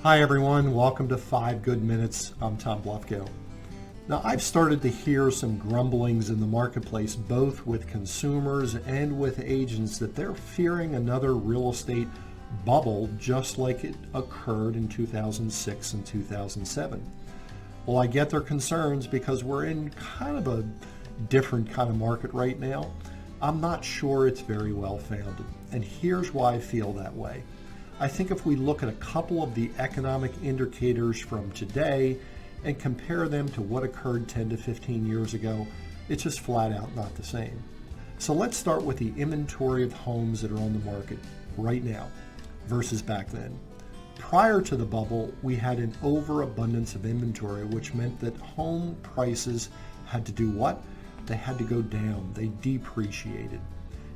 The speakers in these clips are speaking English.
Hi everyone, welcome to 5 Good Minutes. I'm Tom Blefko. Now I've started to hear some grumblings in the marketplace, both with consumers and with agents, that they're fearing another real estate bubble just like it occurred in 2006 and 2007. Well, I get their concerns because we're in kind of a different kind of market right now. I'm not sure it's very well founded, and here's why I feel that way. I think if we look at a couple of the economic indicators from today and compare them to what occurred 10 to 15 years ago, it's just flat out not the same. So let's start with the inventory of homes that are on the market right now versus back then. Prior to the bubble, we had an overabundance of inventory, which meant that home prices had to do what? They had to go down. They depreciated.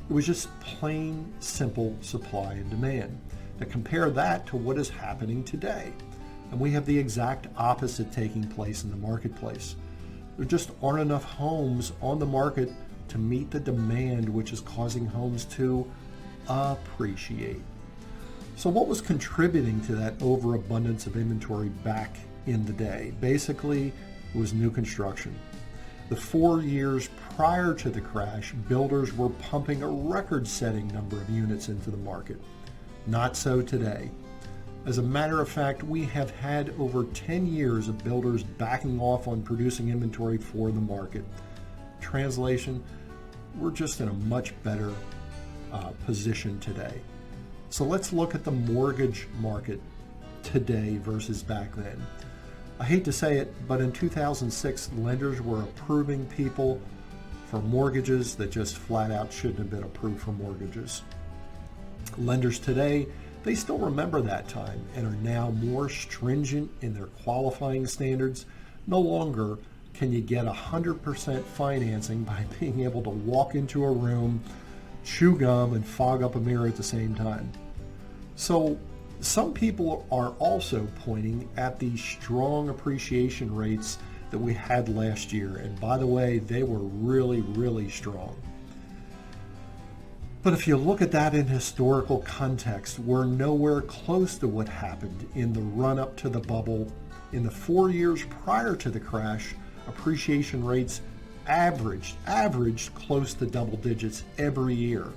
It was just plain, simple supply and demand. Now compare that to what is happening today. And we have the exact opposite taking place in the marketplace. There just aren't enough homes on the market to meet the demand, which is causing homes to appreciate. So what was contributing to that overabundance of inventory back in the day? Basically, it was new construction. The 4 years prior to the crash, builders were pumping a record-setting number of units into the market. Not so today. As a matter of fact, we have had over 10 years of builders backing off on producing inventory for the market. Translation, we're just in a much better position today. So let's look at the mortgage market today versus back then. I hate to say it, but in 2006, lenders were approving people for mortgages that just flat out shouldn't have been approved for mortgages. Lenders today, they still remember that time and are now more stringent in their qualifying standards. No longer can you get 100% financing by being able to walk into a room, chew gum, and fog up a mirror at the same time. So some people are also pointing at the strong appreciation rates that we had last year. And by the way, they were really, really strong. But if you look at that in historical context, we're nowhere close to what happened in the run-up to the bubble. In the 4 years prior to the crash, appreciation rates averaged close to double digits every year.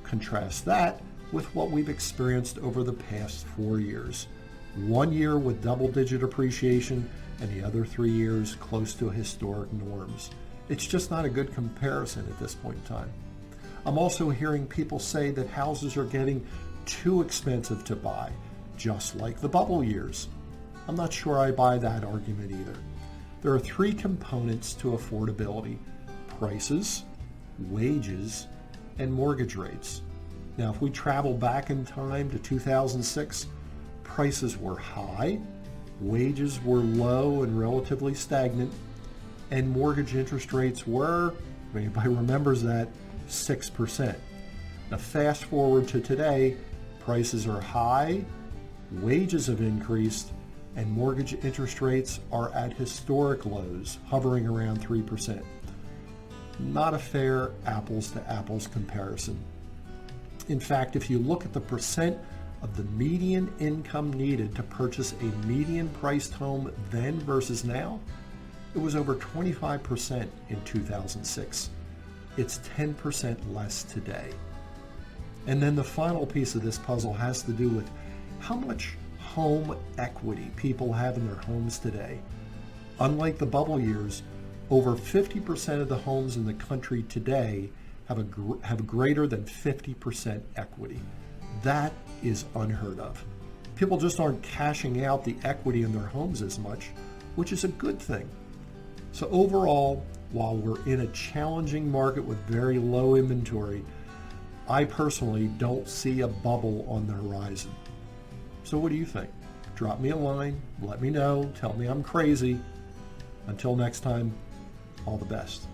Contrast that with what we've experienced over the past 4 years. 1 year with double-digit appreciation and the other 3 years close to historic norms. It's just not a good comparison at this point in time. I'm also hearing people say that houses are getting too expensive to buy, just like the bubble years. I'm not sure I buy that argument either. There are 3 components to affordability: prices, wages, and mortgage rates. Now, if we travel back in time to 2006, prices were high, wages were low and relatively stagnant, and mortgage interest rates were, if anybody remembers that, 6%. Now fast forward to today, prices are high, wages have increased, and mortgage interest rates are at historic lows, hovering around 3%. Not a fair apples to apples comparison. In fact, if you look at the percent of the median income needed to purchase a median priced home then versus now, it was over 25% in 2006. It's 10% less today. And then the final piece of this puzzle has to do with how much home equity people have in their homes today. Unlike the bubble years, over 50% of the homes in the country today have greater than 50% equity. That is unheard of. People just aren't cashing out the equity in their homes as much, which is a good thing. So overall, while we're in a challenging market with very low inventory, I personally don't see a bubble on the horizon. So what do you think? Drop me a line, let me know, tell me I'm crazy. Until next time, all the best.